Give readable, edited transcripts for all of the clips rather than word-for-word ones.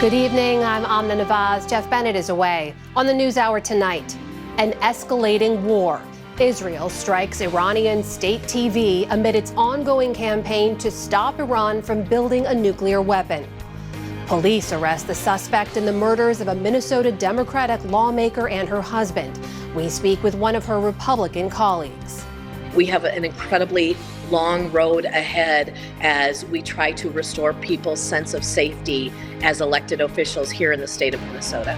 Good evening, I'm Amna Nawaz. Jeff Bennett is away. On the NewsHour tonight, an escalating war. Israel strikes Iranian state TV amid its ongoing campaign to stop Iran from building a nuclear weapon. Police arrest the suspect in the murders of a Minnesota Democratic lawmaker and her husband. We speak with one of her Republican colleagues. We have an incredibly long road ahead as we try to restore people's sense of safety as elected officials here in the state of Minnesota.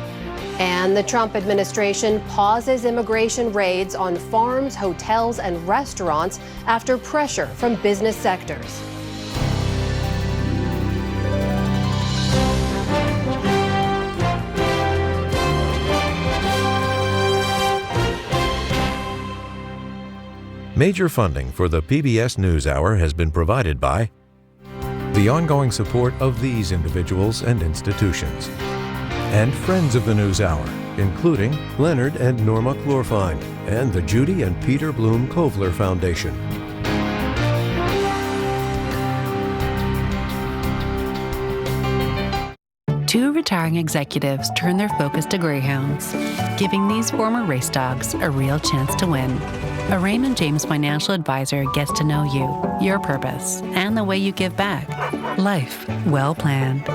And the Trump administration pauses immigration raids on farms, hotels, and restaurants after pressure from business sectors. Major funding for the PBS NewsHour has been provided by the ongoing support of these individuals and institutions, and friends of the NewsHour, including Leonard and Norma Chlorfine, and the Judy and Peter Bloom Kovler Foundation. Two retiring executives turn their focus to greyhounds, giving these former race dogs a real chance to win. A Raymond James financial advisor gets to know you, your purpose, and the way you give back. Life well planned.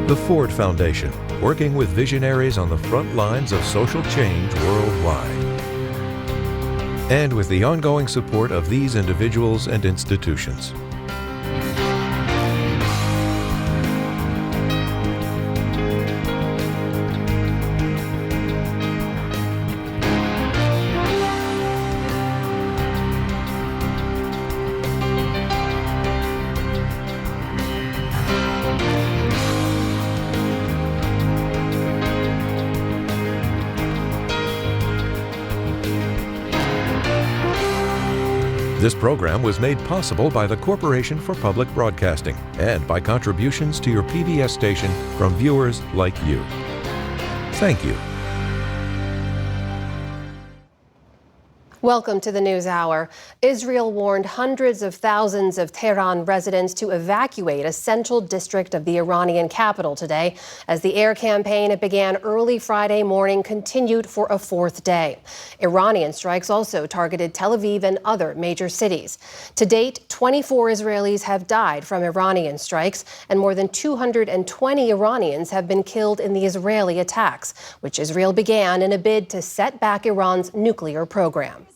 The Ford Foundation, working with visionaries on the front lines of social change worldwide. And with the ongoing support of these individuals and institutions. This program was made possible by the Corporation for Public Broadcasting and by contributions to your PBS station from viewers like you. Thank you. Welcome to the NewsHour. Israel warned hundreds of thousands of Tehran residents to evacuate a central district of the Iranian capital today as the air campaign it began early Friday morning continued for a fourth day. Iranian strikes also targeted Tel Aviv and other major cities. To date, 24 Israelis have died from Iranian strikes, and more than 220 Iranians have been killed in the Israeli attacks, which Israel began in a bid to set back Iran's nuclear program.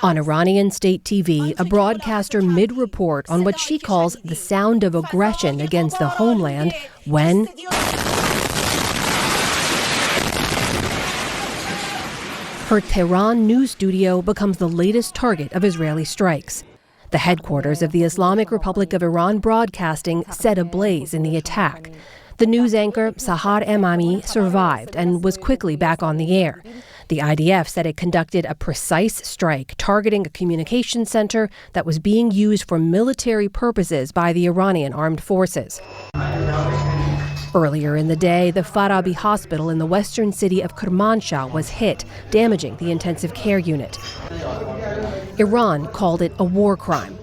On Iranian state TV, a broadcaster mid-report on what she calls the sound of aggression against the homeland when her Tehran news studio becomes the latest target of Israeli strikes. The headquarters of the Islamic Republic of Iran Broadcasting set ablaze in the attack. The news anchor, Sahar Emami, survived and was quickly back on the air. The IDF said it conducted a precise strike targeting a communications center that was being used for military purposes by the Iranian armed forces. Earlier in the day, the Farabi hospital in the western city of Kermanshah was hit, damaging the intensive care unit. Iran called it a war crime.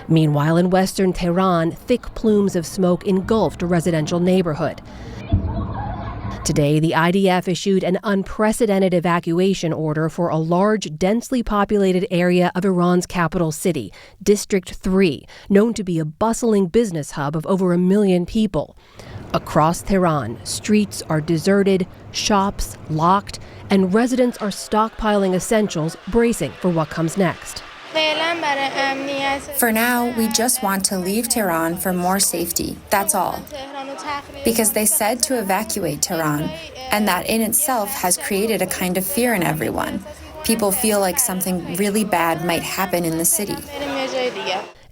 Meanwhile, in western Tehran, thick plumes of smoke engulfed a residential neighborhood. Today, the IDF issued an unprecedented evacuation order for a large, densely populated area of Iran's capital city, District 3, known to be a bustling business hub of over 1 million people. Across Tehran, streets are deserted, shops locked, and residents are stockpiling essentials, bracing for what comes next. For now, we just want to leave Tehran for more safety, that's all. Because they said to evacuate Tehran, and that in itself has created a kind of fear in everyone. People feel like something really bad might happen in the city.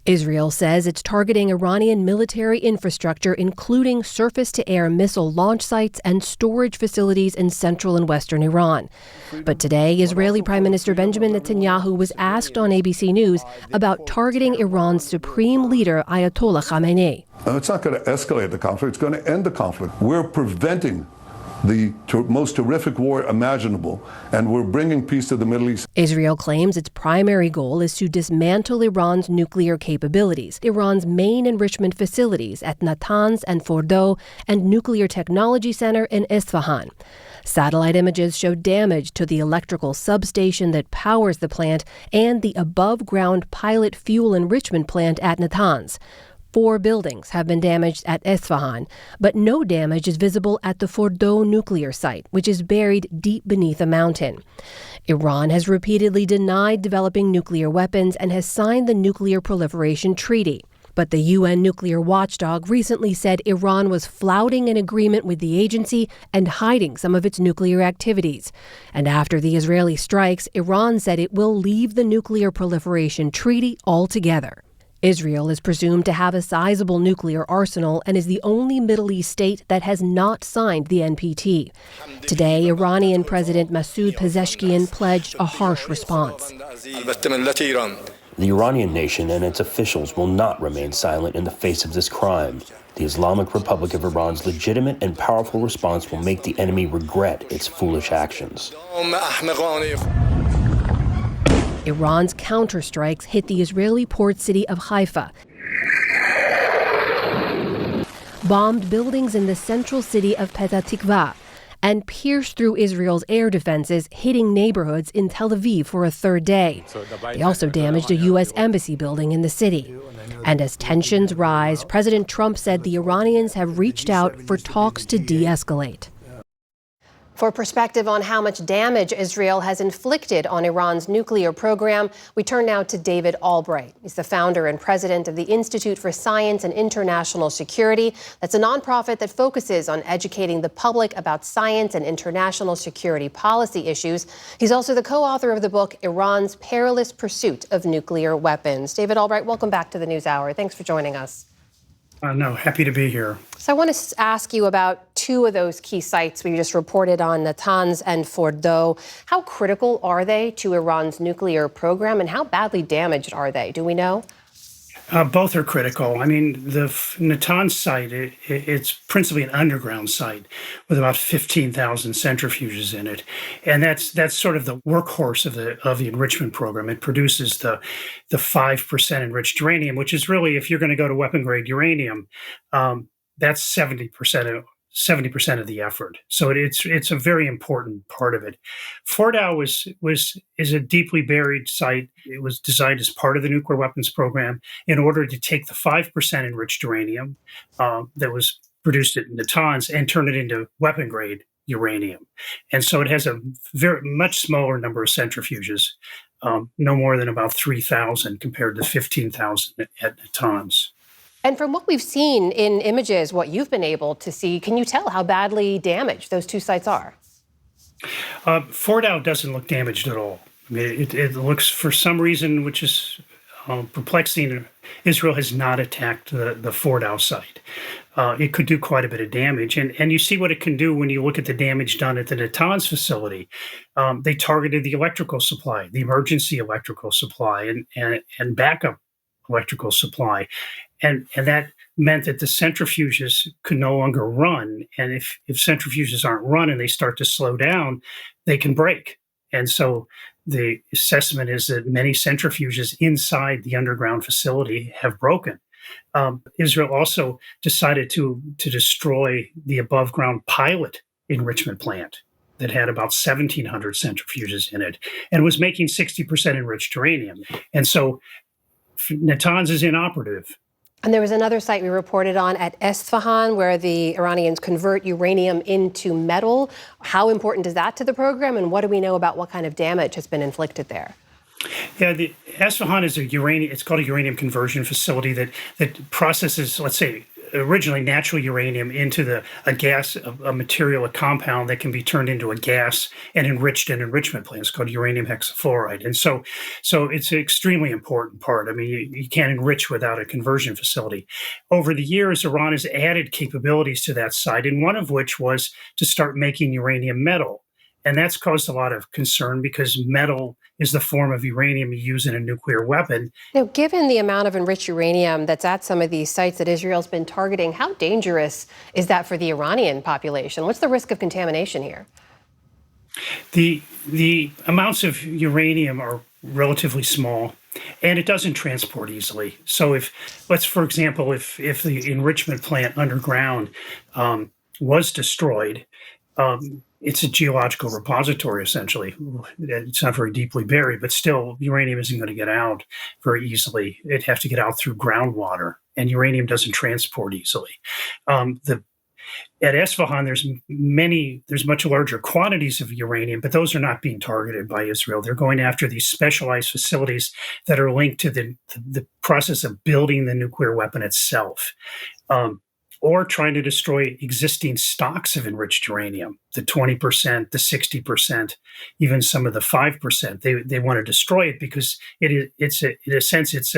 Israel says it's targeting Iranian military infrastructure, including surface-to-air missile launch sites and storage facilities in central and western Iran. But today, Israeli Prime Minister Benjamin Netanyahu was asked on ABC News about targeting Iran's supreme leader, Ayatollah Khamenei. It's not going to escalate the conflict, it's going to end the conflict. We're preventing the most terrific war imaginable, and we're bringing peace to the Middle East. Israel claims its primary goal is to dismantle Iran's nuclear capabilities, Iran's main enrichment facilities at Natanz and Fordow, and Nuclear Technology Center in Isfahan. Satellite images show damage to the electrical substation that powers the plant and the above-ground pilot fuel enrichment plant at Natanz. 4 buildings have been damaged at Isfahan, but no damage is visible at the Fordow nuclear site, which is buried deep beneath a mountain. Iran has repeatedly denied developing nuclear weapons and has signed the Nuclear Proliferation Treaty. But the UN nuclear watchdog recently said Iran was flouting an agreement with the agency and hiding some of its nuclear activities. And after the Israeli strikes, Iran said it will leave the Nuclear Proliferation Treaty altogether. Israel is presumed to have a sizable nuclear arsenal and is the only Middle East state that has not signed the NPT. Today, Iranian President Masoud Pezeshkian pledged a harsh response. The Iranian nation and its officials will not remain silent in the face of this crime. The Islamic Republic of Iran's legitimate and powerful response will make the enemy regret its foolish actions. Iran's counterstrikes hit the Israeli port city of Haifa, bombed buildings in the central city of Petah Tikva, and pierced through Israel's air defenses, hitting neighborhoods in Tel Aviv for a third day. They also damaged a U.S. embassy building in the city. And as tensions rise, President Trump said the Iranians have reached out for talks to de-escalate. For perspective on how much damage Israel has inflicted on Iran's nuclear program, we turn now to David Albright. He's the founder and president of the Institute for Science and International Security. That's a nonprofit that focuses on educating the public about science and international security policy issues. He's also the co-author of the book, Iran's Perilous Pursuit of Nuclear Weapons. David Albright, welcome back to the NewsHour. Thanks for joining us. No, happy to be here. So I want to ask you about 2 of those key sites we just reported on, Natanz and Fordow. How critical are they to Iran's nuclear program, and how badly damaged are they? Do we know? Both are critical. I mean, the Natanz site, it's principally an underground site with about 15,000 centrifuges in it. And that's sort of the workhorse of the enrichment program. It produces the 5% enriched uranium, which is really, if you're going to go to weapon grade uranium, that's 70% of the effort. So it's a very important part of it. Fordow is a deeply buried site. It was designed as part of the nuclear weapons program in order to take the 5% enriched uranium that was produced at Natanz and turn it into weapon grade uranium. And so it has a very much smaller number of centrifuges, no more than about 3,000 compared to 15,000 at Natanz. And from what we've seen in images, what you've been able to see, can you tell how badly damaged those 2 sites are? Fordow doesn't look damaged at all. I mean, it looks, for some reason, which is perplexing, Israel has not attacked the Fordow site. It could do quite a bit of damage. And you see what it can do when you look at the damage done at the Natanz facility. They targeted the electrical supply, the emergency electrical supply, and backup electrical supply. And that meant that the centrifuges could no longer run. And if centrifuges aren't run and they start to slow down, they can break. And so the assessment is that many centrifuges inside the underground facility have broken. Israel also decided to destroy the above ground pilot enrichment plant that had about 1,700 centrifuges in it and was making 60% enriched uranium. And so Natanz is inoperative. And there was another site we reported on at Isfahan where the Iranians convert uranium into metal. How important is that to the program, and what do we know about what kind of damage has been inflicted there? Yeah, the Isfahan is it's called a uranium conversion facility that processes, let's say, originally natural uranium into a gas, a material, a compound that can be turned into a gas and enriched in enrichment plants called uranium hexafluoride. And so it's an extremely important part. I mean, you can't enrich without a conversion facility. Over the years, Iran has added capabilities to that site, and one of which was to start making uranium metal. And that's caused a lot of concern because metal is the form of uranium you use in a nuclear weapon. Now, given the amount of enriched uranium that's at some of these sites that Israel's been targeting, how dangerous is that for the Iranian population? What's the risk of contamination here? The amounts of uranium are relatively small, and it doesn't transport easily. So for example, if the enrichment plant underground was destroyed, it's a geological repository, essentially. It's not very deeply buried, but still, uranium isn't going to get out very easily. It'd have to get out through groundwater, and uranium doesn't transport easily. At Esfahan, there's much larger quantities of uranium, but those are not being targeted by Israel. They're going after these specialized facilities that are linked to the process of building the nuclear weapon itself, or trying to destroy existing stocks of enriched uranium, the 20%, the 60%, even some of the 5%. They want to destroy it because in a sense, it's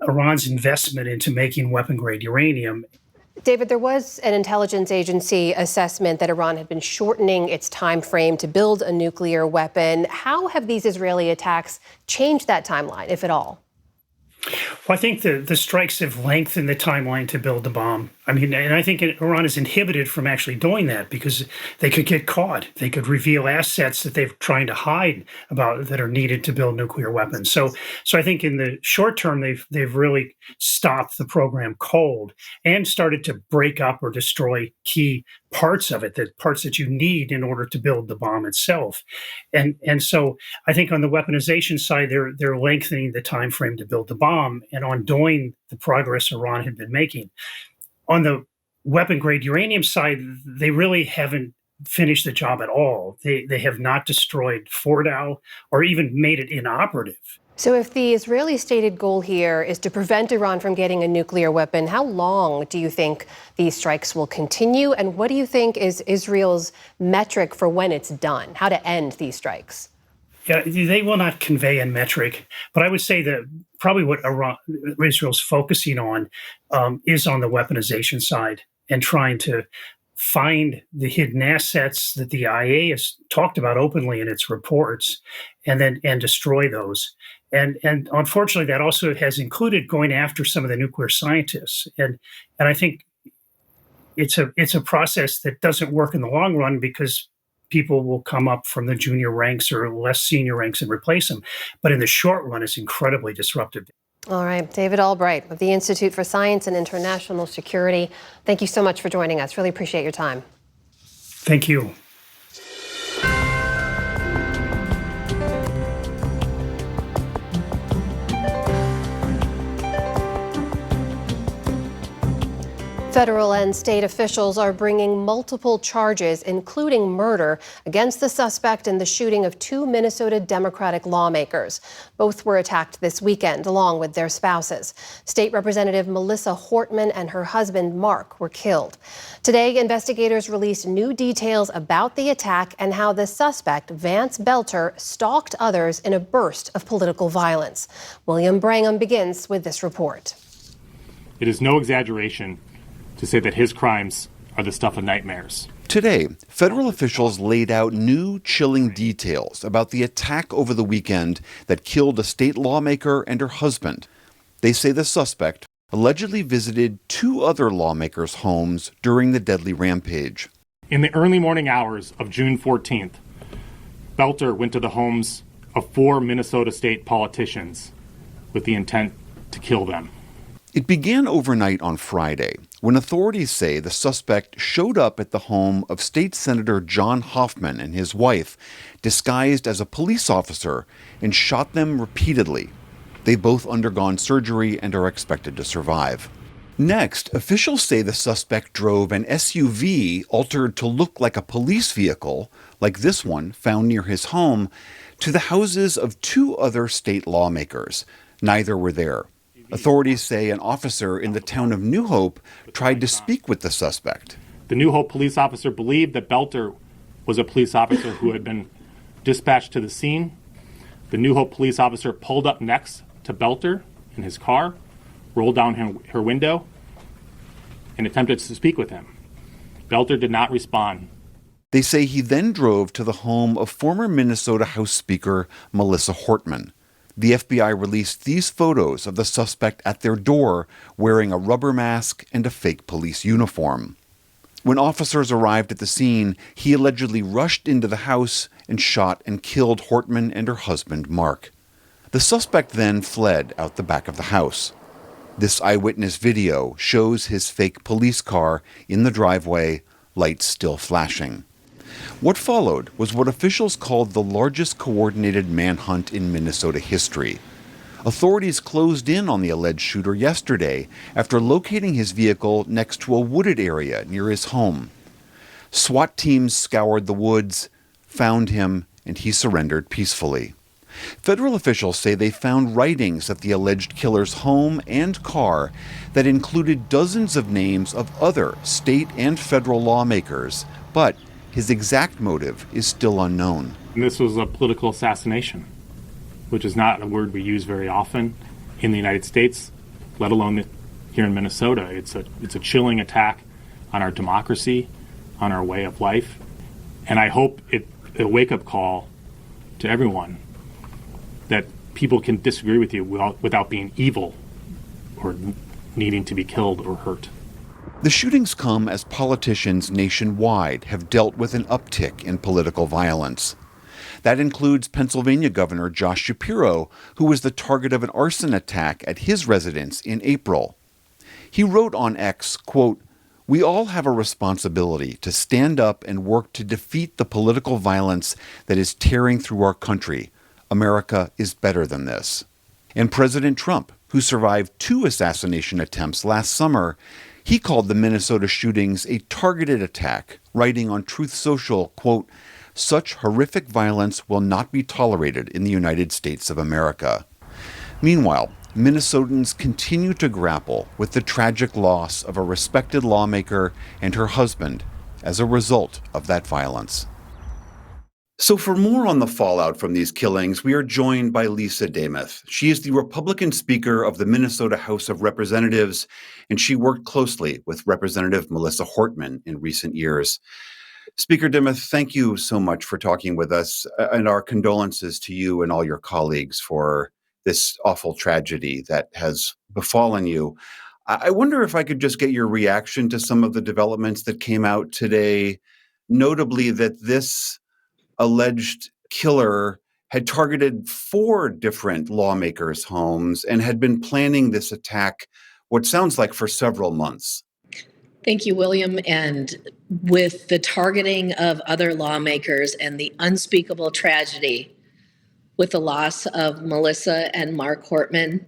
Iran's investment into making weapon-grade uranium. David, there was an intelligence agency assessment that Iran had been shortening its time frame to build a nuclear weapon. How have these Israeli attacks changed that timeline, if at all? Well, I think the strikes have lengthened the timeline to build the bomb. I mean, and I think Iran is inhibited from actually doing that because they could get caught. They could reveal assets that they're trying to hide about that are needed to build nuclear weapons. So I think in the short term, they've really stopped the program cold and started to break up or destroy key parts of it, the parts that you need in order to build the bomb itself. And so I think on the weaponization side, they're lengthening the time frame to build the bomb and undoing the progress Iran had been making. On the weapon-grade uranium side, they really haven't finished the job at all. They have not destroyed Fordow or even made it inoperative. So if the Israeli stated goal here is to prevent Iran from getting a nuclear weapon, how long do you think these strikes will continue? And what do you think is Israel's metric for when it's done, how to end these strikes? Yeah, they will not convey a metric, but I would say that probably what Israel's focusing on is on the weaponization side and trying to find the hidden assets that the IA has talked about openly in its reports, and destroy those. And unfortunately, that also has included going after some of the nuclear scientists. And I think it's a process that doesn't work in the long run because people will come up from the junior ranks or less senior ranks and replace them. But in the short run, it's incredibly disruptive. All right. David Albright of the Institute for Science and International Security. Thank you so much for joining us. Really appreciate your time. Thank you. Federal and state officials are bringing multiple charges, including murder, against the suspect in the shooting of two Minnesota Democratic lawmakers. Both were attacked this weekend, along with their spouses. State Representative Melissa Hortman and her husband, Mark, were killed. Today, investigators released new details about the attack and how the suspect, Vance Belter, stalked others in a burst of political violence. William Brangham begins with this report. It is no exaggeration to say that his crimes are the stuff of nightmares. Today, federal officials laid out new, chilling details about the attack over the weekend that killed a state lawmaker and her husband. They say the suspect allegedly visited two other lawmakers' homes during the deadly rampage. In the early morning hours of June 14th, Belter went to the homes of four Minnesota state politicians with the intent to kill them. It began overnight on Friday, when authorities say the suspect showed up at the home of State Senator John Hoffman and his wife, disguised as a police officer, and shot them repeatedly. They've both undergone surgery and are expected to survive. Next, officials say the suspect drove an SUV altered to look like a police vehicle, like this one found near his home, to the houses of two other state lawmakers. Neither were there. Authorities say an officer in the town of New Hope tried to speak with the suspect. The New Hope police officer believed that Belter was a police officer who had been dispatched to the scene. The New Hope police officer pulled up next to Belter in his car, rolled down her window, and attempted to speak with him. Belter did not respond. They say he then drove to the home of former Minnesota House Speaker Melissa Hortman. The FBI released these photos of the suspect at their door wearing a rubber mask and a fake police uniform. When officers arrived at the scene, he allegedly rushed into the house and shot and killed Hortman and her husband, Mark. The suspect then fled out the back of the house. This eyewitness video shows his fake police car in the driveway, lights still flashing. What followed was what officials called the largest coordinated manhunt in Minnesota history. Authorities closed in on the alleged shooter yesterday after locating his vehicle next to a wooded area near his home. SWAT teams scoured the woods, found him, and he surrendered peacefully. Federal officials say they found writings at the alleged killer's home and car that included dozens of names of other state and federal lawmakers, but his exact motive is still unknown. And this was a political assassination, which is not a word we use very often in the United States, let alone here in Minnesota. It's a chilling attack on our democracy, on our way of life. And I hope it's a wake-up call to everyone that people can disagree with you without being evil or needing to be killed or hurt. The shootings come as politicians nationwide have dealt with an uptick in political violence. That includes Pennsylvania Governor Josh Shapiro, who was the target of an arson attack at his residence in April. He wrote on X, quote, "We all have a responsibility to stand up and work to defeat the political violence that is tearing through our country. America is better than this." And President Trump, who survived 2 assassination attempts last summer, he called the Minnesota shootings a targeted attack, writing on Truth Social, quote, "Such horrific violence will not be tolerated in the United States of America." Meanwhile, Minnesotans continue to grapple with the tragic loss of a respected lawmaker and her husband as a result of that violence. So for more on the fallout from these killings, we are joined by Lisa Demuth. She is the Republican Speaker of the Minnesota House of Representatives, and she worked closely with Representative Melissa Hortman in recent years. Speaker Demuth, thank you so much for talking with us, and our condolences to you and all your colleagues for this awful tragedy that has befallen you. I wonder if I could just get your reaction to some of the developments that came out today, notably that this alleged killer had targeted 4 different lawmakers' homes and had been planning this attack, what sounds like for several months. Thank you, William. And with the targeting of other lawmakers and the unspeakable tragedy with the loss of Melissa and Mark Hortman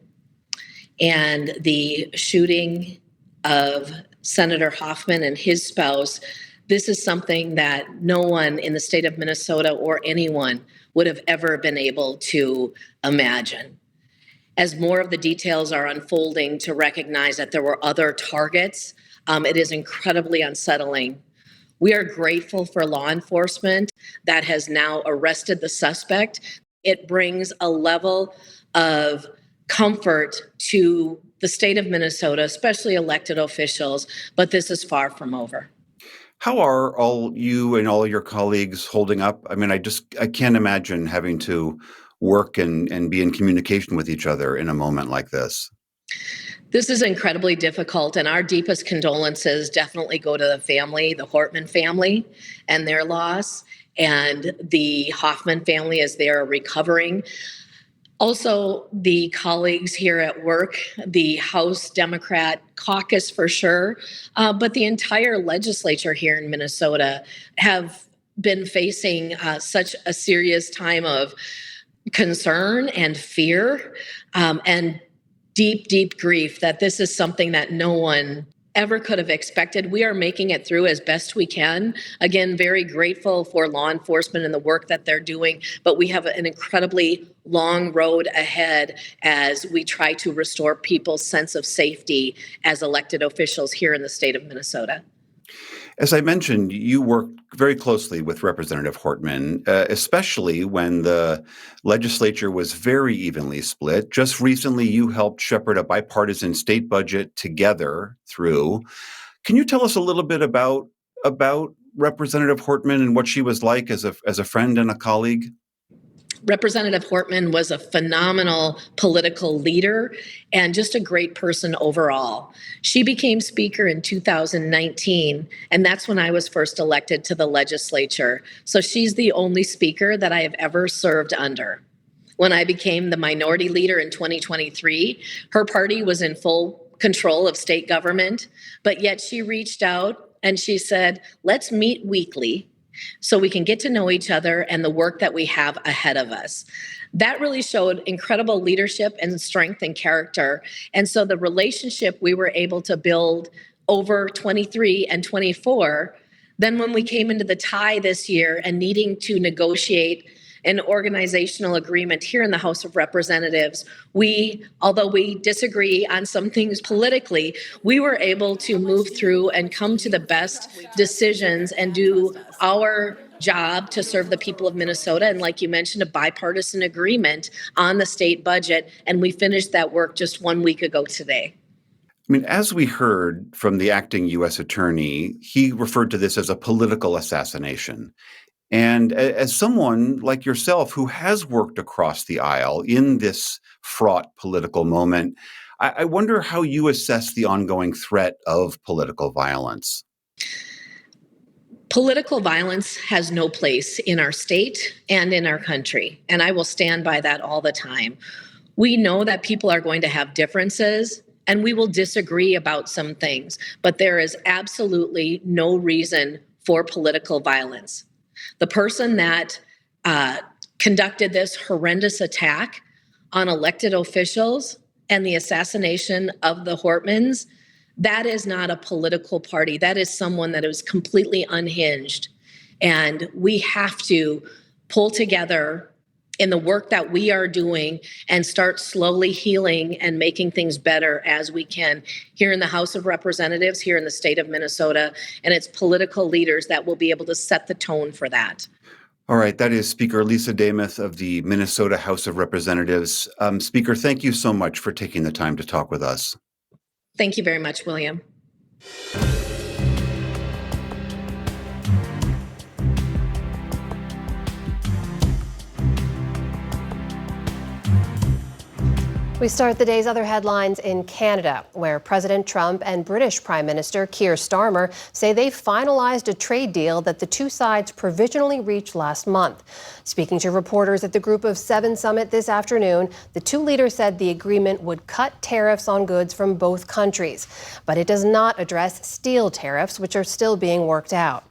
and the shooting of Senator Hoffman and his spouse, this is something that no one in the state of Minnesota or anyone would have ever been able to imagine. As more of the details are unfolding to recognize that there were other targets, it is incredibly unsettling. We are grateful for law enforcement that has now arrested the suspect. It brings a level of comfort to the state of Minnesota, especially elected officials, but this is far from over. How are all you and all your colleagues holding up? I mean, I can't imagine having to work and be in communication with each other in a moment like this. This is incredibly difficult, and our deepest condolences definitely go to the family, the Hortman family, and their loss, and the Hoffman family as they are recovering. Also, the colleagues here at work, the House Democrat caucus for sure, but the entire legislature here in Minnesota have been facing such a serious time of concern and fear and deep, deep grief that this is something that no one ever could have expected. We are making it through as best we can. Again, very grateful for law enforcement and the work that they're doing, but we have an incredibly long road ahead as we try to restore people's sense of safety as elected officials here in the state of Minnesota. As I mentioned, you worked very closely with Representative Hortman, especially when the legislature was very evenly split. Just recently, you helped shepherd a bipartisan state budget together through. Can you tell us a little bit about Representative Hortman and what she was like as a friend and a colleague? Representative Hortman was a phenomenal political leader and just a great person overall. She became Speaker in 2019, and that's when I was first elected to the legislature. So she's the only Speaker that I have ever served under. When I became the minority leader in 2023, her party was in full control of state government, but yet she reached out and she said, let's meet weekly so we can get to know each other and the work that we have ahead of us. That really showed incredible leadership and strength and character. And so the relationship we were able to build over 23 and 24, then when we came into the tie this year and needing to negotiate an organizational agreement here in the House of Representatives, although we disagree on some things politically, we were able to move through and come to the best decisions and do our job to serve the people of Minnesota. And like you mentioned, a bipartisan agreement on the state budget. And we finished that work just 1 week ago today. I mean, as we heard from the acting U.S. attorney, he referred to this as a political assassination. And as someone like yourself who has worked across the aisle in this fraught political moment, I wonder how you assess the ongoing threat of political violence. Political violence has no place in our state and in our country, and I will stand by that all the time. We know that people are going to have differences, and we will disagree about some things, but there is absolutely no reason for political violence. The person that conducted this horrendous attack on elected officials and the assassination of the Hortmans, that is not a political party. That is someone that is completely unhinged. And we have to pull together in the work that we are doing and start slowly healing and making things better as we can here in the House of Representatives, here in the state of Minnesota, and it's political leaders that will be able to set the tone for that. All right, that is Speaker Lisa Demuth of the Minnesota House of Representatives. Speaker, thank you so much for taking the time to talk with us. Thank you very much, William. We start the day's other headlines in Canada, where President Trump and British Prime Minister Keir Starmer say they finalized a trade deal that the two sides provisionally reached last month. Speaking to reporters at the Group of Seven summit this afternoon, the two leaders said the agreement would cut tariffs on goods from both countries, but it does not address steel tariffs, which are still being worked out.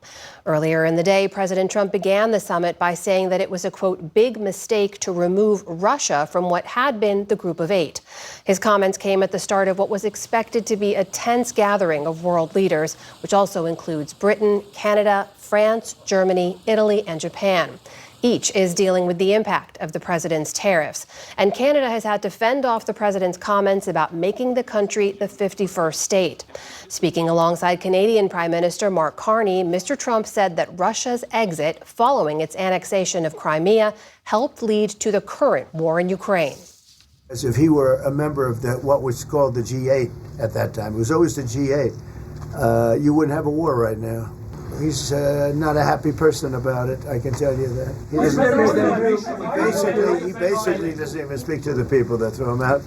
Earlier in the day, President Trump began the summit by saying that it was a, quote, big mistake to remove Russia from what had been the Group of Eight. His comments came at the start of what was expected to be a tense gathering of world leaders, which also includes Britain, Canada, France, Germany, Italy, and Japan. Each is dealing with the impact of the president's tariffs. And Canada has had to fend off the president's comments about making the country the 51st state. Speaking alongside Canadian Prime Minister Mark Carney, Mr. Trump said that Russia's exit following its annexation of Crimea helped lead to the current war in Ukraine. As if he were a member of what was called the G8 at that time. It was always the G8. You wouldn't have a war right now. He's not a happy person about it, I can tell you that. He basically doesn't even speak to the people that throw him out,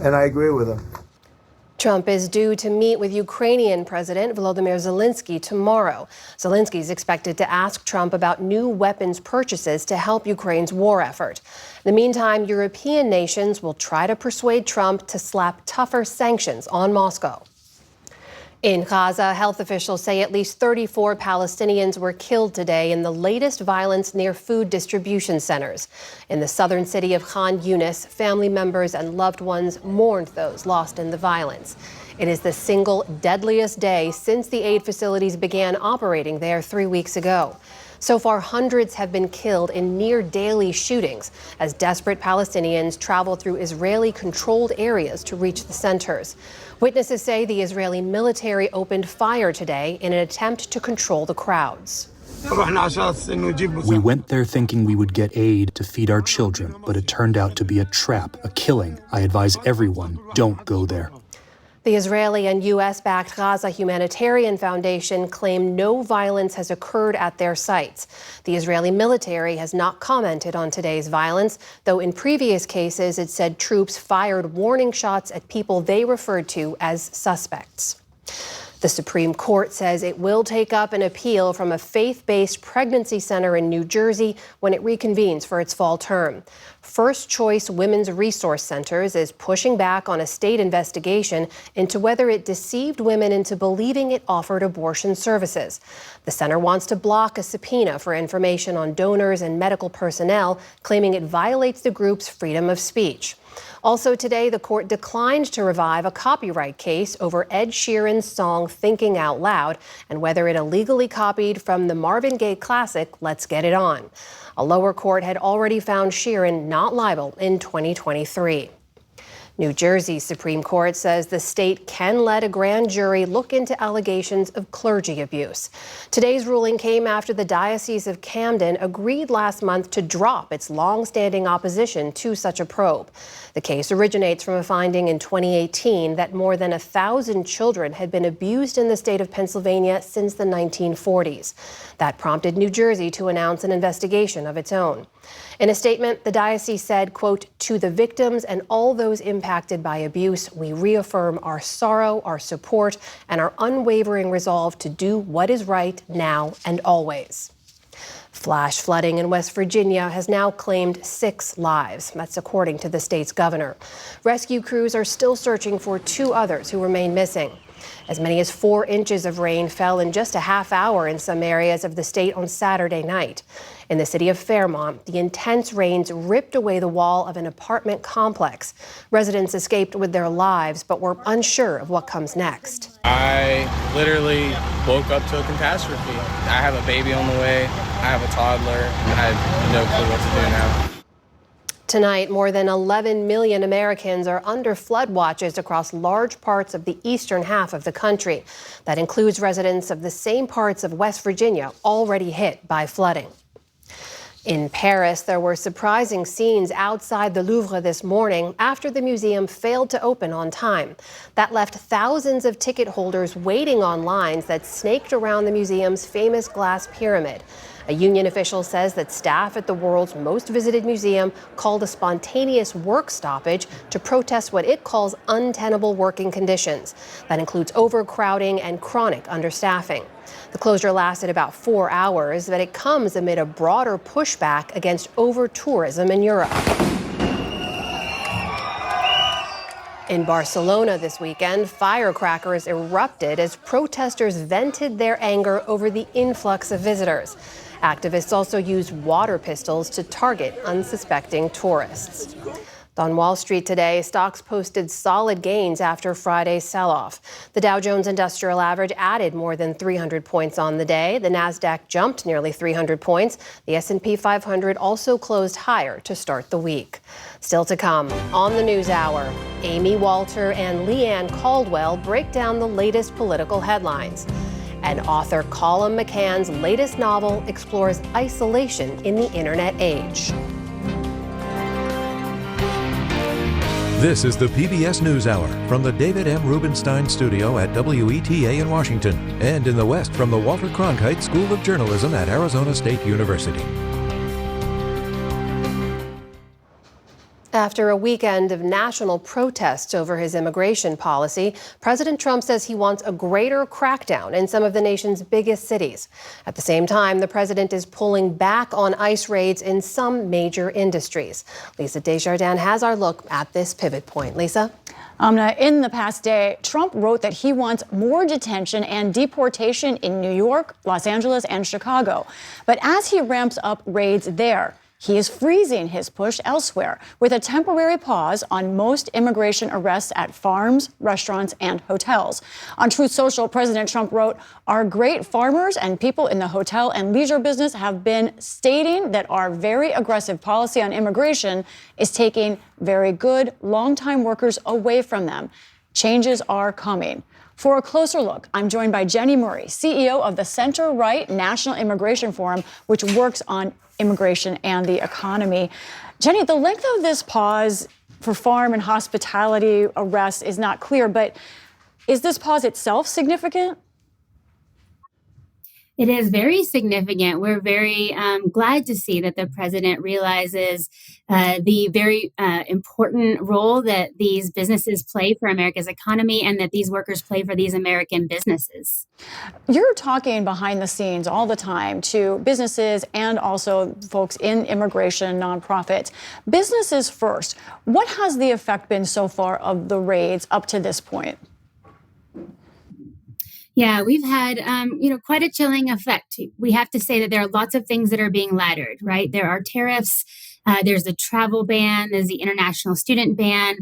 and I agree with him. Trump is due to meet with Ukrainian President Volodymyr Zelensky tomorrow. Zelensky is expected to ask Trump about new weapons purchases to help Ukraine's war effort. In the meantime, European nations will try to persuade Trump to slap tougher sanctions on Moscow. In Gaza, health officials say at least 34 Palestinians were killed today in the latest violence near food distribution centers. In the southern city of Khan Yunis, family members and loved ones mourned those lost in the violence. It is the single deadliest day since the aid facilities began operating there 3 weeks ago. So far, hundreds have been killed in near-daily shootings as desperate Palestinians travel through Israeli-controlled areas to reach the centers. Witnesses say the Israeli military opened fire today in an attempt to control the crowds. We went there thinking we would get aid to feed our children, but it turned out to be a trap, a killing. I advise everyone, don't go there. The Israeli and U.S.-backed Gaza Humanitarian Foundation claim no violence has occurred at their sites. The Israeli military has not commented on today's violence, though in previous cases it said troops fired warning shots at people they referred to as suspects. The Supreme Court says it will take up an appeal from a faith-based pregnancy center in New Jersey when it reconvenes for its fall term. First Choice Women's Resource Centers is pushing back on a state investigation into whether it deceived women into believing it offered abortion services. The center wants to block a subpoena for information on donors and medical personnel, claiming it violates the group's freedom of speech. Also today, the court declined to revive a copyright case over Ed Sheeran's song Thinking Out Loud and whether it illegally copied from the Marvin Gaye classic Let's Get It On. A lower court had already found Sheeran not liable in 2023. New Jersey's Supreme Court says the state can let a grand jury look into allegations of clergy abuse. Today's ruling came after the Diocese of Camden agreed last month to drop its long-standing opposition to such a probe. The case originates from a finding in 2018 that more than 1,000 children had been abused in the state of Pennsylvania since the 1940s. That prompted New Jersey to announce an investigation of its own. In a statement, the diocese said, quote, "To the victims and all those impacted by abuse, we reaffirm our sorrow, our support, and our unwavering resolve to do what is right now and always." Flash flooding in West Virginia has now claimed 6 lives. That's according to the state's governor. Rescue crews are still searching for 2 others who remain missing. As many as 4 inches of rain fell in just a half hour in some areas of the state on Saturday night. In the city of Fairmont, the intense rains ripped away the wall of an apartment complex. Residents escaped with their lives, but were unsure of what comes next. I literally woke up to a catastrophe. I have a baby on the way. I have a toddler. I have no clue what to do now. Tonight, more than 11 million Americans are under flood watches across large parts of the eastern half of the country. That includes residents of the same parts of West Virginia already hit by flooding. In Paris, there were surprising scenes outside the Louvre this morning after the museum failed to open on time. That left thousands of ticket holders waiting on lines that snaked around the museum's famous glass pyramid. A union official says that staff at the world's most visited museum called a spontaneous work stoppage to protest what it calls untenable working conditions. That includes overcrowding and chronic understaffing. The closure lasted about 4 hours, but it comes amid a broader pushback against over-tourism in Europe. In Barcelona this weekend, firecrackers erupted as protesters vented their anger over the influx of visitors. Activists also used water pistols to target unsuspecting tourists. On Wall Street today, stocks posted solid gains after Friday's sell-off. The Dow Jones Industrial Average added more than 300 points on the day. The Nasdaq jumped nearly 300 points. The S&P 500 also closed higher to start the week. Still to come on the NewsHour, Amy Walter and Leanne Caldwell break down the latest political headlines. And author Colum McCann's latest novel explores isolation in the internet age. This is the PBS NewsHour from the David M. Rubenstein Studio at WETA in Washington and in the West from the Walter Cronkite School of Journalism at Arizona State University. After a weekend of national protests over his immigration policy, President Trump says he wants a greater crackdown in some of the nation's biggest cities. At the same time, the president is pulling back on ICE raids in some major industries. Lisa Desjardins has our look at this pivot point. Lisa? In the past day, Trump wrote that he wants more detention and deportation in New York, Los Angeles, and Chicago. But as he ramps up raids there, he is freezing his push elsewhere with a temporary pause on most immigration arrests at farms, restaurants, and hotels. On Truth Social, President Trump wrote, "Our great farmers and people in the hotel and leisure business have been stating that our very aggressive policy on immigration is taking very good, longtime workers away from them. Changes are coming." For a closer look, I'm joined by Jenny Murray, CEO of the Center-Right National Immigration Forum, which works on immigration and the economy. Jenny, the length of this pause for farm and hospitality arrests is not clear, but Is this pause itself significant? It is very significant. We're very glad to see that the president realizes the very important role that these businesses play for America's economy and that these workers play for these American businesses. You're talking behind the scenes all the time to businesses and also folks in immigration, nonprofits. Businesses first. What has the effect been so far of the raids up to this point? Yeah, we've had, quite a chilling effect. We have to say that there are lots of things that are being laddered, right? There are tariffs. There's the travel ban. There's the international student ban.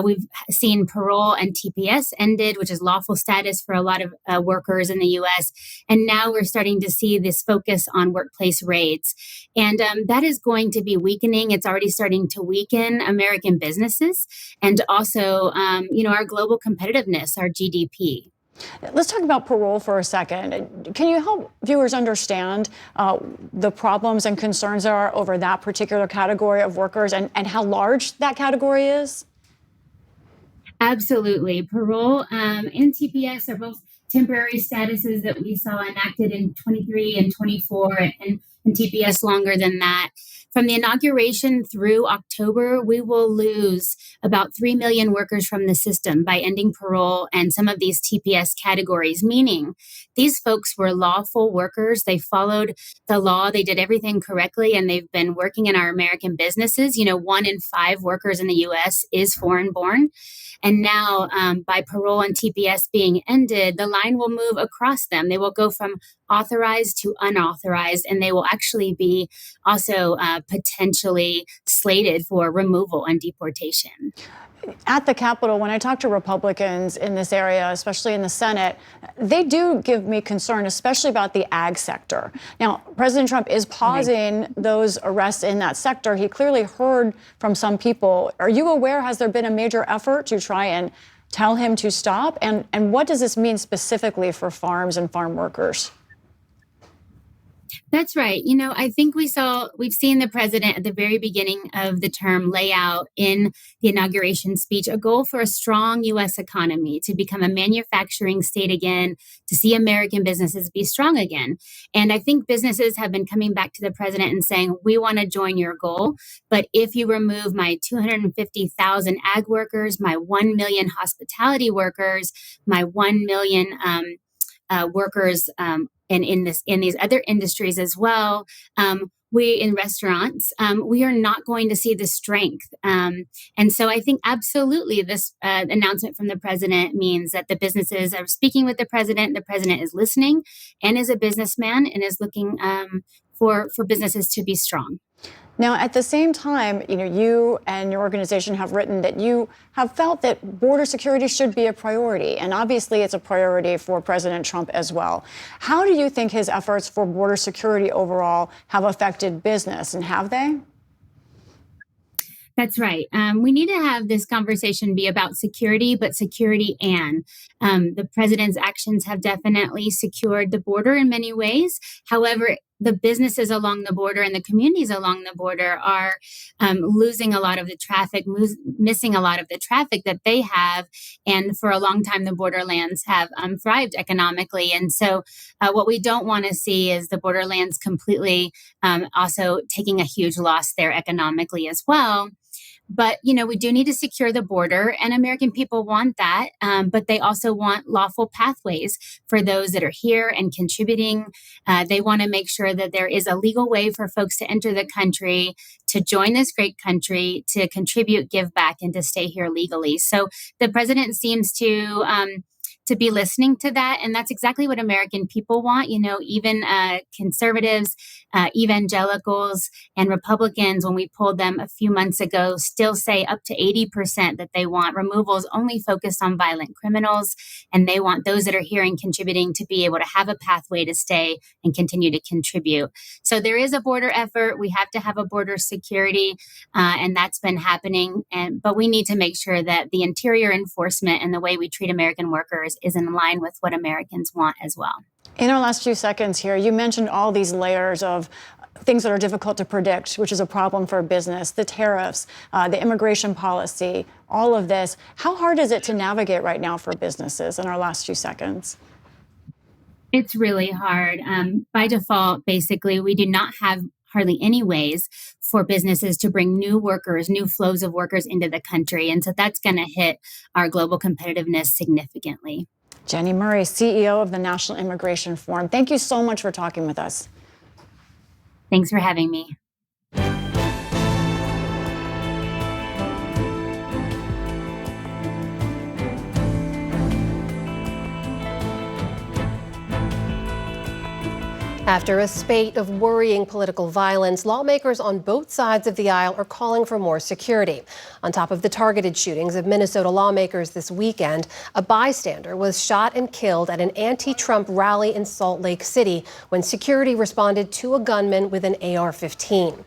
We've seen parole and TPS ended, which is lawful status for a lot of workers in the U.S. And now we're starting to see this focus on workplace raids. And that is going to be weakening. It's already starting to weaken American businesses and also, our global competitiveness, our GDP. Let's talk about parole for a second. Can you help viewers understand the problems and concerns there are over that particular category of workers and how large that category is? Absolutely. Parole and TPS are both temporary statuses that we saw enacted in 23 and 24 and TPS longer than that. From the inauguration through October, we will lose about 3 million workers from the system by ending parole and some of these TPS categories, meaning these folks were lawful workers. They followed the law. They did everything correctly, and they've been working in our American businesses. 1 in 5 workers in the U.S. is foreign born. And now, by parole and TPS being ended, the line will move across them. They will go from authorized to unauthorized, and they will actually be also potentially slated for removal and deportation. At the Capitol, when I talk to Republicans in this area, especially in the Senate, they do give me concern, especially about the ag sector. Now, President Trump is pausing those arrests in that sector. He clearly heard from some people. Are you aware, has there been a major effort to try and tell him to stop? And what does this mean specifically for farms and farm workers? That's right. I think we've seen the president at the very beginning of the term lay out in the inauguration speech a goal for a strong U.S. economy, to become a manufacturing state again, to see American businesses be strong again. And I think businesses have been coming back to the president and saying, we want to join your goal. But if you remove my 250,000 ag workers, my 1 million hospitality workers, my 1 million workers, and in these other industries as well, we in restaurants, we are not going to see the strength. And so I think absolutely this announcement from the president means that the businesses are speaking with the president. The president is listening and is a businessman and is looking for businesses to be strong. Now, at the same time, you and your organization have written that you have felt that border security should be a priority. And obviously, it's a priority for President Trump as well. How do you think his efforts for border security overall have affected business, and have they? That's right. We need to have this conversation be about security, but security and the president's actions have definitely secured the border in many ways. However, the businesses along the border and the communities along the border are losing a lot of the traffic, missing a lot of the traffic that they have. And for a long time, the borderlands have thrived economically. And so what we don't want to see is the borderlands completely also taking a huge loss there economically as well. But, we do need to secure the border, and American people want that. But they also want lawful pathways for those that are here and contributing. They want to make sure that there is a legal way for folks to enter the country, to join this great country, to contribute, give back, and to stay here legally. So the president seems to be listening to that. And that's exactly what American people want. Even conservatives, evangelicals, and Republicans, when we polled them a few months ago, still say up to 80% that they want removals only focused on violent criminals. And they want those that are here and contributing to be able to have a pathway to stay and continue to contribute. So there is a border effort. We have to have a border security, and that's been happening. But we need to make sure that the interior enforcement and the way we treat American workers is in line with what Americans want as well. In our last few seconds here, you mentioned all these layers of things that are difficult to predict, which is a problem for a business, the tariffs, the immigration policy, all of this. How hard is it to navigate right now for businesses in our last few seconds? It's really hard. By default, basically, we do not have hardly any ways for businesses to bring new workers, new flows of workers into the country. And so that's going to hit our global competitiveness significantly. Jenny Murray, CEO of the National Immigration Forum. Thank you so much for talking with us. Thanks for having me. After a spate of worrying political violence, lawmakers on both sides of the aisle are calling for more security. On top of the targeted shootings of Minnesota lawmakers this weekend, a bystander was shot and killed at an anti-Trump rally in Salt Lake City when security responded to a gunman with an AR-15.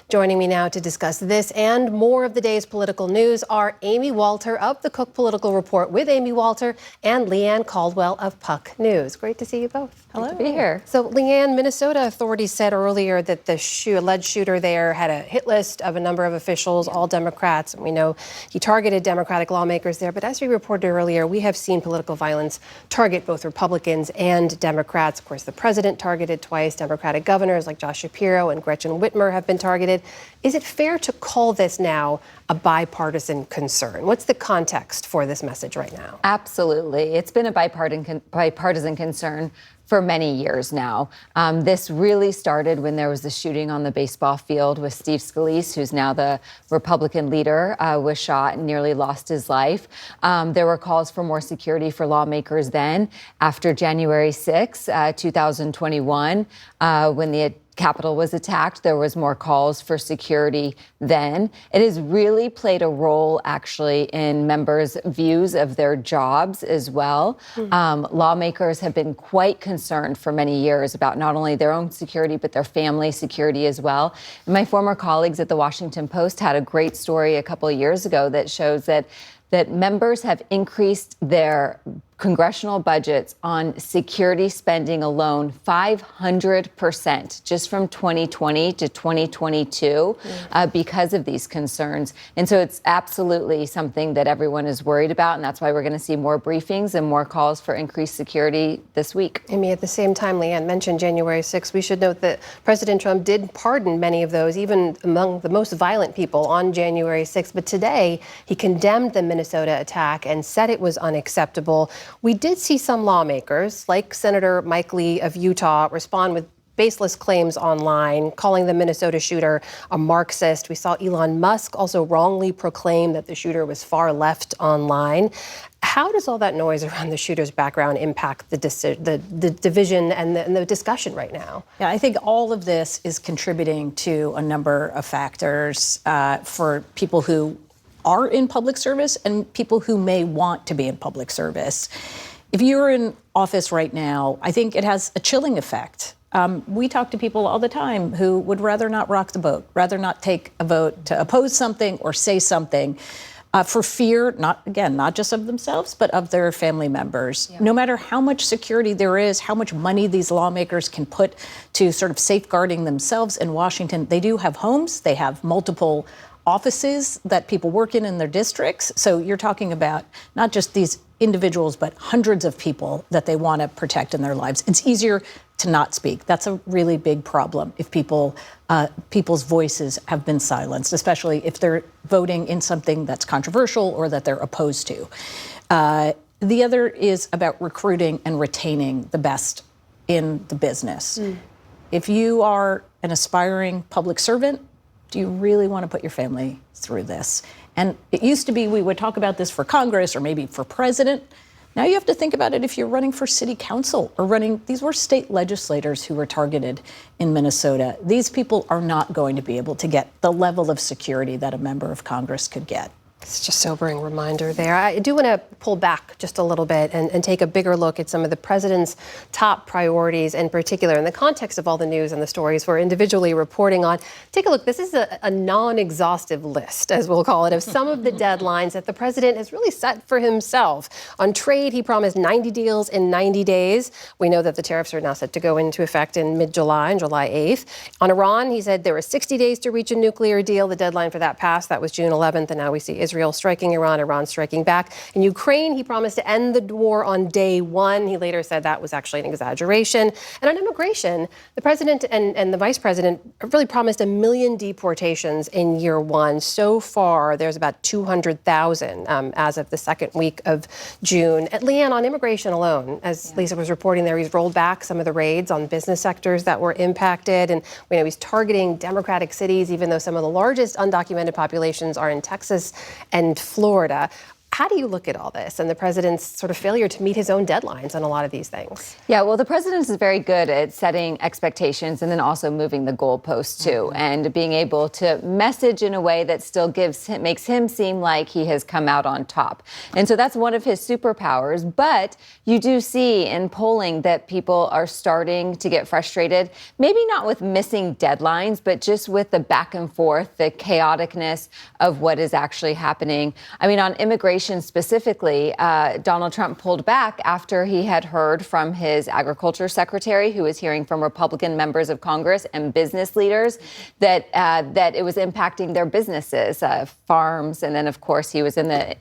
Joining me now to discuss this and more of the day's political news are Amy Walter of the Cook Political Report with Amy Walter and Leanne Caldwell of Puck News. Great to see you both. Hello. Good to be here. So, Leanne, Minnesota authorities said earlier that the alleged shooter there had a hit list of a number of officials, all Democrats. And we know he targeted Democratic lawmakers there. But as we reported earlier, we have seen political violence target both Republicans and Democrats. Of course, the president targeted twice. Democratic governors like Josh Shapiro and Gretchen Whitmer have been targeted. Is it fair to call this now a bipartisan concern? What's the context for this message right now? Absolutely. It's been a bipartisan concern for many years now. This really started when there was the shooting on the baseball field with Steve Scalise, who's now the Republican leader, was shot and nearly lost his life. There were calls for more security for lawmakers then. After January 6, 2021, when the Capitol was attacked, there was more calls for security then. It has really played a role, actually, in members' views of their jobs as well. Lawmakers have been quite concerned for many years about not only their own security, but their family security as well. And my former colleagues at the Washington Post had a great story a couple of years ago that shows that members have increased their congressional budgets on security spending alone 500% just from 2020 to 2022 because of these concerns. And so it's absolutely something that everyone is worried about. And that's why we're going to see more briefings and more calls for increased security this week. Amy, at the same time, Leanne mentioned January 6th. We should note that President Trump did pardon many of those, even among the most violent people on January 6th. But today, he condemned the Minnesota attack and said it was unacceptable. We did see some lawmakers, like Senator Mike Lee of Utah, respond with baseless claims online, calling the Minnesota shooter a Marxist. We saw Elon Musk also wrongly proclaim that the shooter was far left online. How does all that noise around the shooter's background impact the division and the discussion right now? Yeah, I think all of this is contributing to a number of factors for people who are in public service and people who may want to be in public service. If you're in office right now, I think it has a chilling effect. We talk to people all the time who would rather not rock the boat, rather not take a vote to oppose something or say something for fear, not just of themselves, but of their family members. Yeah. No matter how much security there is, how much money these lawmakers can put to sort of safeguarding themselves in Washington, they do have homes, they have multiple offices that people work in their districts. So you're talking about not just these individuals, but hundreds of people that they want to protect in their lives. It's easier to not speak. That's a really big problem if people's voices have been silenced, especially if they're voting in something that's controversial or that they're opposed to. The other is about recruiting and retaining the best in the business. If you are an aspiring public servant, do you really want to put your family through this? And it used to be we would talk about this for Congress or maybe for president. Now you have to think about it if you're running for city council or these were state legislators who were targeted in Minnesota. These people are not going to be able to get the level of security that a member of Congress could get. It's just a sobering reminder there. I do want to pull back just a little bit and take a bigger look at some of the president's top priorities in particular in the context of all the news and the stories we're individually reporting on. Take a look. This is a non-exhaustive list, as we'll call it, of some of the deadlines that the president has really set for himself. On trade, he promised 90 deals in 90 days. We know that the tariffs are now set to go into effect in mid-July, on July 8th. On Iran, he said there were 60 days to reach a nuclear deal. The deadline for that passed. That was June 11th, and now we see Israel striking Iran, Iran striking back. In Ukraine, he promised to end the war on day one. He later said that was actually an exaggeration. And on immigration, the president and the vice president really promised 1 million deportations in year one. So far, there's about 200,000 as of the second week of June. Leanne, on immigration alone, as Lisa was reporting there, he's rolled back some of the raids on business sectors that were impacted. And we know he's targeting Democratic cities, even though some of the largest undocumented populations are in Texas and Florida. How do you look at all this and the president's sort of failure to meet his own deadlines on a lot of these things? Yeah, well, the president is very good at setting expectations and then also moving the goalposts too, and being able to message in a way that still makes him seem like he has come out on top. And so that's one of his superpowers. But you do see in polling that people are starting to get frustrated, maybe not with missing deadlines, but just with the back and forth, the chaoticness of what is actually happening. I mean, on immigration specifically, Donald Trump pulled back after he had heard from his agriculture secretary, who was hearing from Republican members of Congress and business leaders that it was impacting their businesses, farms. And then, of course, he was in the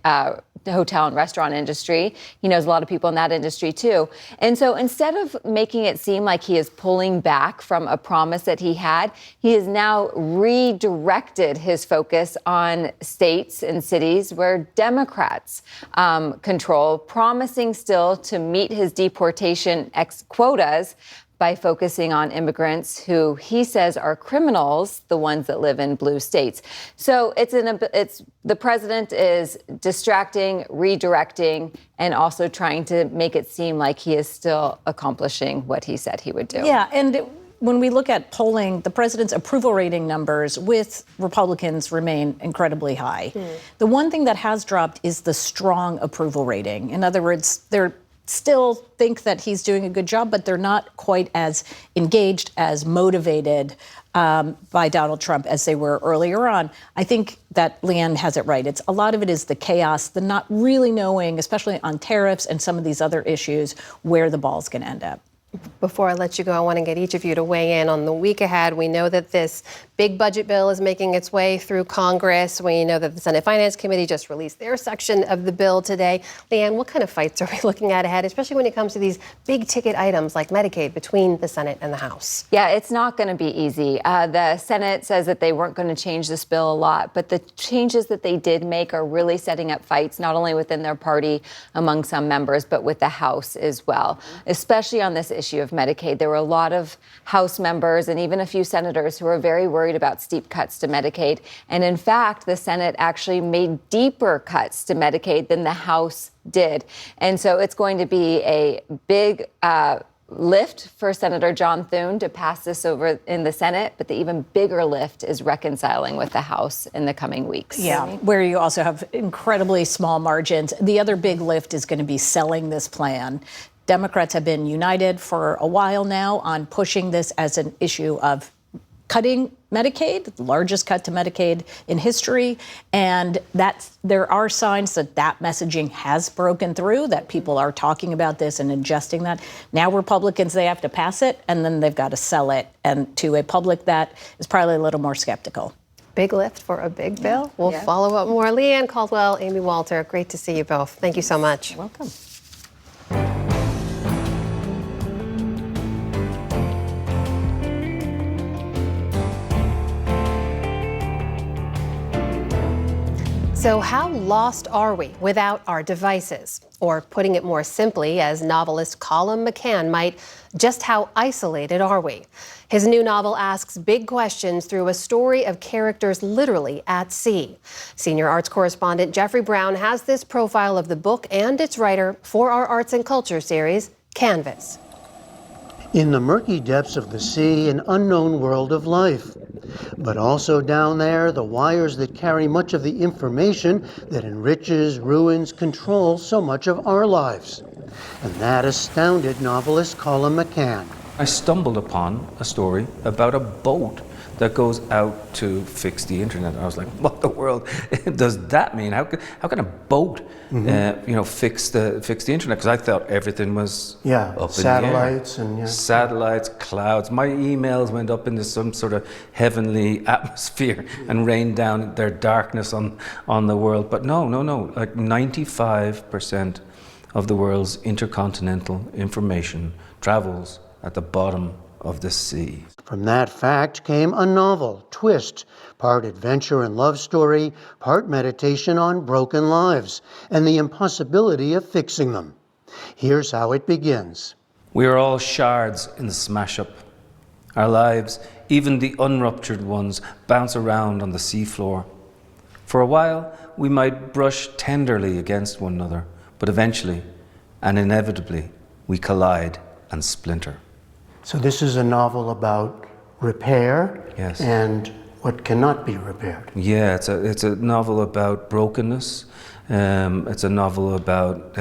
hotel and restaurant industry. He knows a lot of people in that industry, too. And so instead of making it seem like he is pulling back from a promise that he had, he has now redirected his focus on states and cities where Democrats control, promising still to meet his deportation quotas by focusing on immigrants who he says are criminals, the ones that live in blue states. So the president is distracting, redirecting, and also trying to make it seem like he is still accomplishing what he said he would do. Yeah, and when we look at polling, the president's approval rating numbers with Republicans remain incredibly high. The one thing that has dropped is the strong approval rating. In other words, they're still think that he's doing a good job, but they're not quite as engaged, as motivated by Donald Trump as they were earlier on. I think that Leanne has it right. A lot of it is the chaos, the not really knowing, especially on tariffs and some of these other issues, where the ball's going to end up. Before I let you go, I want to get each of you to weigh in on the week ahead. We know that this big budget bill is making its way through Congress. We know that the Senate Finance Committee just released their section of the bill today. Leanne, what kind of fights are we looking at ahead, especially when it comes to these big ticket items like Medicaid between the Senate and the House? Yeah, it's not going to be easy. The Senate says that they weren't going to change this bill a lot, but the changes that they did make are really setting up fights, not only within their party among some members, but with the House as well, especially on this issue of Medicaid. There were a lot of House members and even a few senators who were very worried about steep cuts to Medicaid. And in fact, the Senate actually made deeper cuts to Medicaid than the House did. And so it's going to be a big lift for Senator John Thune to pass this over in the Senate, but the even bigger lift is reconciling with the House in the coming weeks. Yeah, where you also have incredibly small margins. The other big lift is going to be selling this plan. Democrats have been united for a while now on pushing this as an issue of cutting Medicaid, the largest cut to Medicaid in history. And there are signs that messaging has broken through, that people are talking about this and ingesting that. Now Republicans, they have to pass it, and then they've got to sell it, and to a public that is probably a little more skeptical. Big lift for a big bill. We'll follow up more. Leanne Caldwell, Amy Walter, great to see you both. Thank you so much. You're welcome. So how lost are we without our devices? Or putting it more simply, as novelist Colum McCann might, just how isolated are we? His new novel asks big questions through a story of characters literally at sea. Senior arts correspondent Jeffrey Brown has this profile of the book and its writer for our Arts and Culture series, Canvas. In the murky depths of the sea, an unknown world of life. But also down there, the wires that carry much of the information that enriches, ruins, controls so much of our lives. And that astounded novelist Colum McCann. I stumbled upon a story about a boat that goes out to fix the internet. I was like, what the world does that mean? How can a boat, fix the internet? Because I thought everything was up satellites in the air. and Satellites, clouds. My emails went up into some sort of heavenly atmosphere and rained down their darkness on the world. But no. Like 95% of the world's intercontinental information travels at the bottom of the sea. From that fact came a novel, Twist, part adventure and love story, part meditation on broken lives and the impossibility of fixing them. Here's how it begins. We are all shards in the smash-up. Our lives, even the unruptured ones, bounce around on the seafloor. For a while, we might brush tenderly against one another, but eventually, and inevitably, we collide and splinter. So this is a novel about repair and what cannot be repaired. Yeah, it's a novel about brokenness. It's a novel about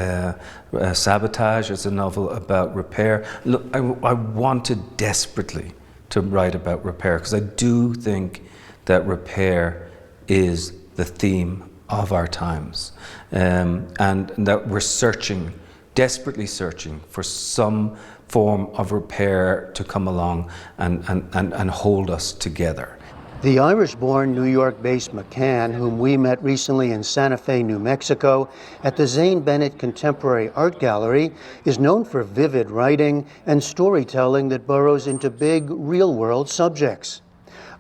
sabotage. It's a novel about repair. Look, I wanted desperately to write about repair because I do think that repair is the theme of our times, and that we're desperately searching for some form of repair to come along and hold us together. The Irish-born, New York-based McCann, whom we met recently in Santa Fe, New Mexico, at the Zane Bennett Contemporary Art Gallery, is known for vivid writing and storytelling that burrows into big, real-world subjects.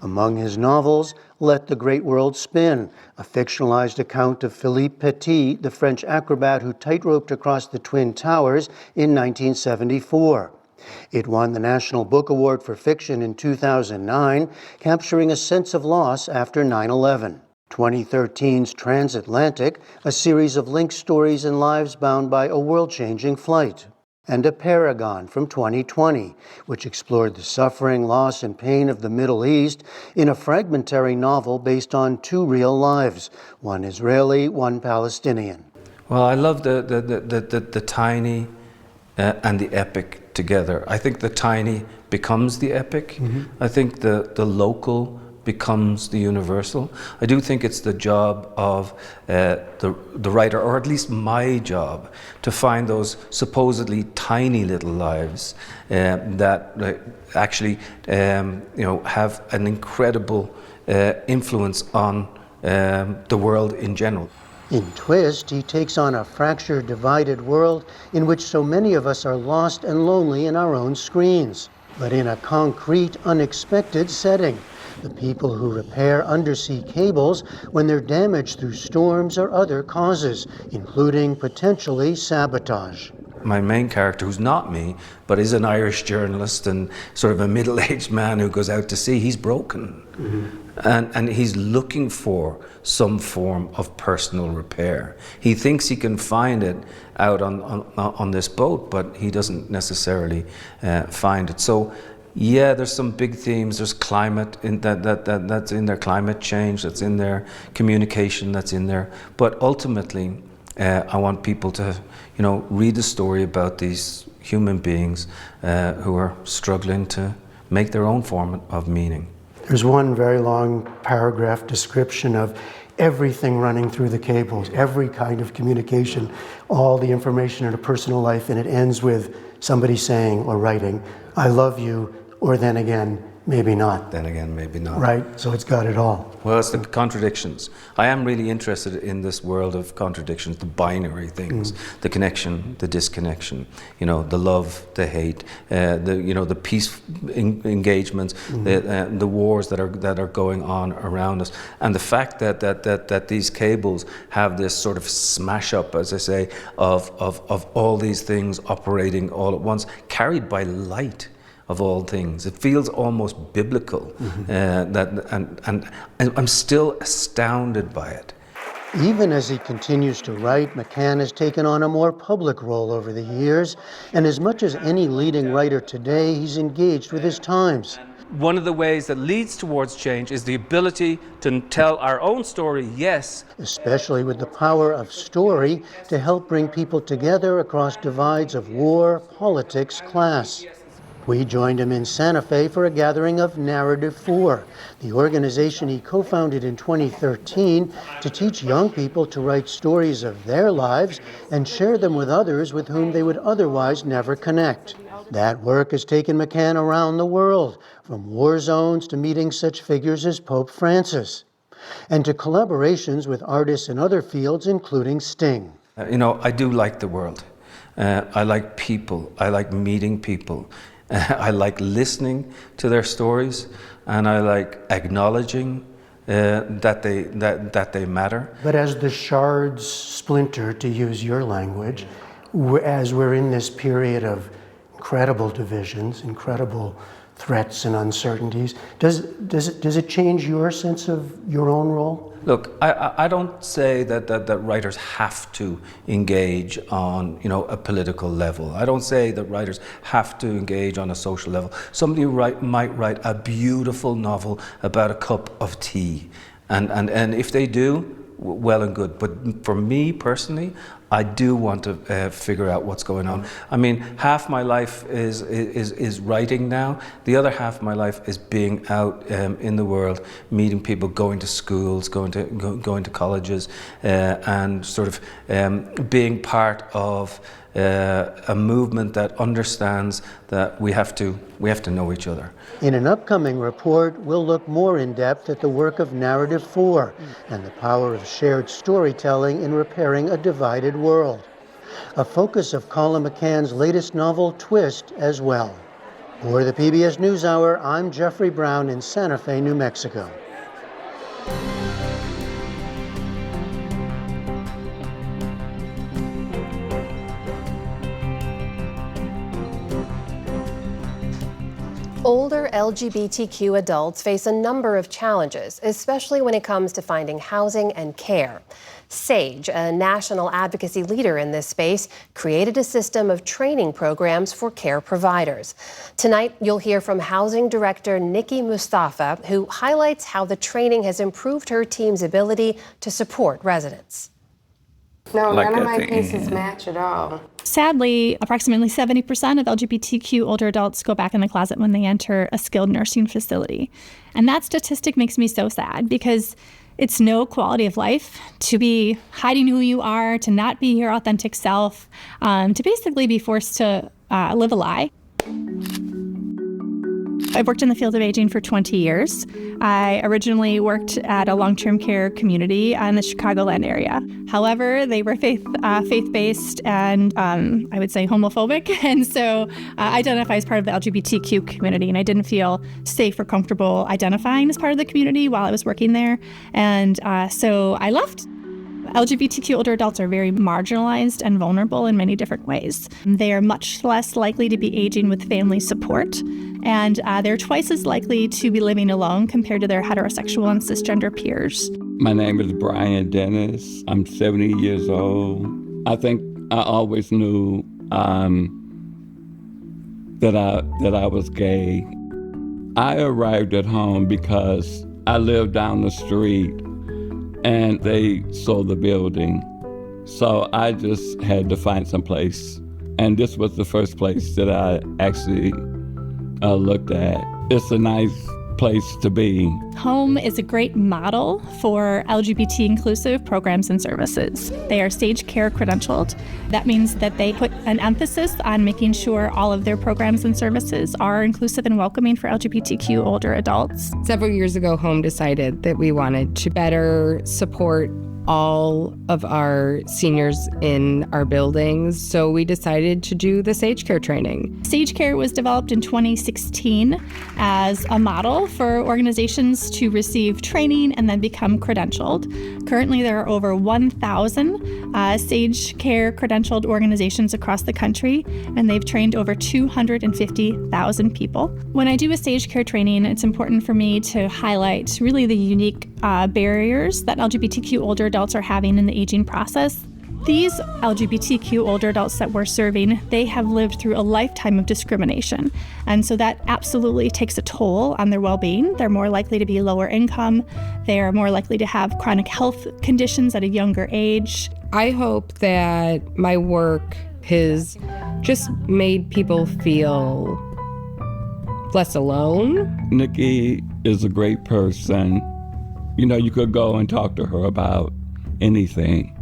Among his novels, Let the Great World Spin, a fictionalized account of Philippe Petit, the French acrobat who tightroped across the Twin Towers in 1974. It won the National Book Award for Fiction in 2009, capturing a sense of loss after 9/11. 2013's Transatlantic, a series of linked stories and lives bound by a world-changing flight. And A Paragon from 2020, which explored the suffering, loss, and pain of the Middle East in a fragmentary novel based on two real lives, one Israeli, one Palestinian. Well, I love the tiny and the epic together. I think the tiny becomes the epic. I think the local becomes the universal. I do think it's the job of the writer, or at least my job, to find those supposedly tiny little lives that actually have an incredible influence on the world in general. In Twist, he takes on a fractured, divided world in which so many of us are lost and lonely in our own screens, but in a concrete, unexpected setting. The people who repair undersea cables when they're damaged through storms or other causes, including potentially sabotage. My main character, who's not me, but is an Irish journalist and sort of a middle-aged man who goes out to sea, he's broken. And he's looking for some form of personal repair. He thinks he can find it out on this boat, but he doesn't necessarily find it. So, yeah, there's some big themes. There's climate that's in there, climate change that's in there, communication that's in there. But ultimately, I want people to, read the story about these human beings who are struggling to make their own form of meaning. There's one very long paragraph description of everything running through the cables, every kind of communication, all the information in a personal life, and it ends with somebody saying or writing, "I love you," or "then again, maybe not." Then again, maybe not. Right, so it's got it all. Well, it's the contradictions. I am really interested in this world of contradictions, the binary things, the connection, the disconnection, the love, the hate, the peace engagements, the wars that are going on around us, and the fact that these cables have this sort of smash up, as I say, of all these things operating all at once, carried by light. Of all things, it feels almost biblical, and I'm still astounded by it. Even as he continues to write, McCann has taken on a more public role over the years, and as much as any leading writer today, he's engaged with his times. One of the ways that leads towards change is the ability to tell our own story, yes. Especially with the power of story to help bring people together across divides of war, politics, class. We joined him in Santa Fe for a gathering of Narrative 4, the organization he co-founded in 2013 to teach young people to write stories of their lives and share them with others with whom they would otherwise never connect. That work has taken McCann around the world, from war zones to meeting such figures as Pope Francis, and to collaborations with artists in other fields, including Sting. I do like the world. I like people. I like meeting people. I like listening to their stories, and I like acknowledging that they matter. But as the shards splinter, to use your language, as we're in this period of incredible divisions, incredible threats and uncertainties, does it change your sense of your own role? Look, I don't say that writers have to engage on a political level. I don't say that writers have to engage on a social level. Somebody might write a beautiful novel about a cup of tea, and if they do, well and good. But for me personally, I do want to figure out what's going on. I mean, half my life is writing now. The other half of my life is being out in the world, meeting people, going to schools, going to colleges, and sort of being part of a movement that understands that we have to know each other. In an upcoming report, we'll look more in depth at the work of Narrative 4 and the power of shared storytelling in repairing a divided world. A focus of Colin McCann's latest novel, Twist, as well. For the PBS NewsHour, I'm Jeffrey Brown in Santa Fe, New Mexico. Older LGBTQ adults face a number of challenges, especially when it comes to finding housing and care. SAGE, a national advocacy leader in this space, created a system of training programs for care providers. Tonight, you'll hear from Housing Director Nikki Mustafa, who highlights how the training has improved her team's ability to support residents. No, none of my cases match at all. Sadly, approximately 70% of LGBTQ older adults go back in the closet when they enter a skilled nursing facility. And that statistic makes me so sad because it's no quality of life to be hiding who you are, to not be your authentic self, to basically be forced to live a lie. I've worked in the field of aging for 20 years. I originally worked at a long-term care community in the Chicagoland area. However, they were faith-based and I would say homophobic, and so I identify as part of the LGBTQ community, and I didn't feel safe or comfortable identifying as part of the community while I was working there, and so I left. LGBTQ older adults are very marginalized and vulnerable in many different ways. They are much less likely to be aging with family support, and they're twice as likely to be living alone compared to their heterosexual and cisgender peers. My name is Brian Dennis. I'm 70 years old. I think I always knew that I was gay. I arrived at home because I lived down the street and they sold the building. So I just had to find some place. And this was the first place that I actually looked at. It's a nice place to be. Home is a great model for LGBT inclusive programs and services. They are SAGE Care credentialed. That means that they put an emphasis on making sure all of their programs and services are inclusive and welcoming for LGBTQ older adults. Several years ago, Home decided that we wanted to better support all of our seniors in our buildings, so we decided to do the SAGE Care training. SAGE Care was developed in 2016 as a model for organizations to receive training and then become credentialed. Currently, there are over 1,000 SAGE Care credentialed organizations across the country, and they've trained over 250,000 people. When I do a SAGE Care training, it's important for me to highlight really the unique barriers that LGBTQ older adults are having in the aging process. These LGBTQ older adults that we're serving, they have lived through a lifetime of discrimination. And so that absolutely takes a toll on their well-being. They're more likely to be lower income. They are more likely to have chronic health conditions at a younger age. I hope that my work has just made people feel less alone. Nikki is a great person. You know, you could go and talk to her about anything.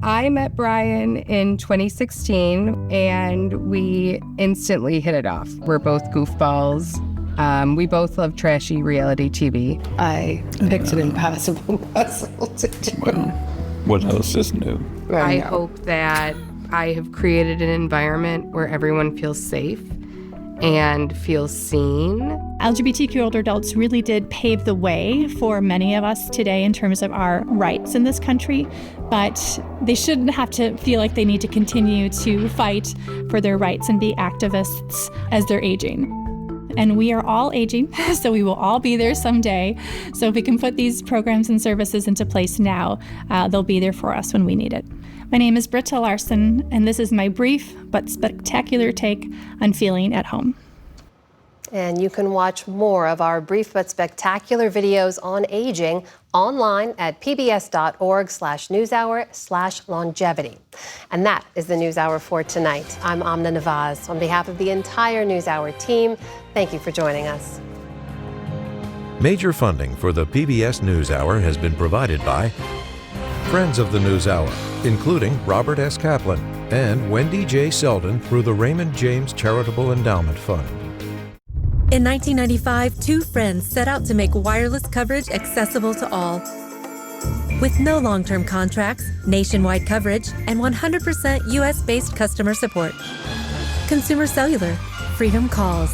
I met Brian in 2016, and we instantly hit it off. We're both goofballs. We both love trashy reality TV. I picked an impossible puzzle to do. Well, what else is new? I hope that I have created an environment where everyone feels safe and feels seen. LGBTQ older adults really did pave the way for many of us today in terms of our rights in this country, but they shouldn't have to feel like they need to continue to fight for their rights and be activists as they're aging. And we are all aging, so we will all be there someday. So if we can put these programs and services into place now, they'll be there for us when we need it. My name is Britta Larson, and this is my brief but spectacular take on feeling at home. And you can watch more of our brief but spectacular videos on aging online at pbs.org/newshour/longevity. And that is the NewsHour for tonight. I'm Amna Nawaz. On behalf of the entire NewsHour team, thank you for joining us. Major funding for the PBS NewsHour has been provided by Friends of the NewsHour, including Robert S. Kaplan and Wendy J. Selden through the Raymond James Charitable Endowment Fund. In 1995, two friends set out to make wireless coverage accessible to all. With no long-term contracts, nationwide coverage, and 100% U.S.-based customer support. Consumer Cellular. Freedom calls.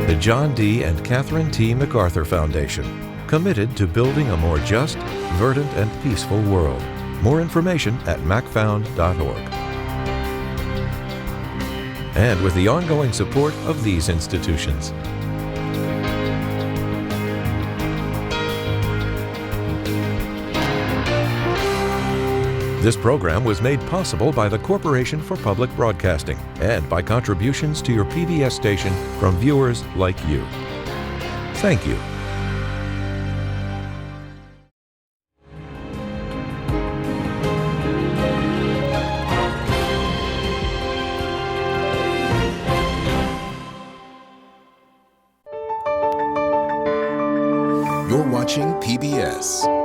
The John D. and Catherine T. MacArthur Foundation, committed to building a more just, verdant, and peaceful world. More information at macfound.org. And with the ongoing support of these institutions. This program was made possible by the Corporation for Public Broadcasting and by contributions to your PBS station from viewers like you. Thank you. You're watching PBS.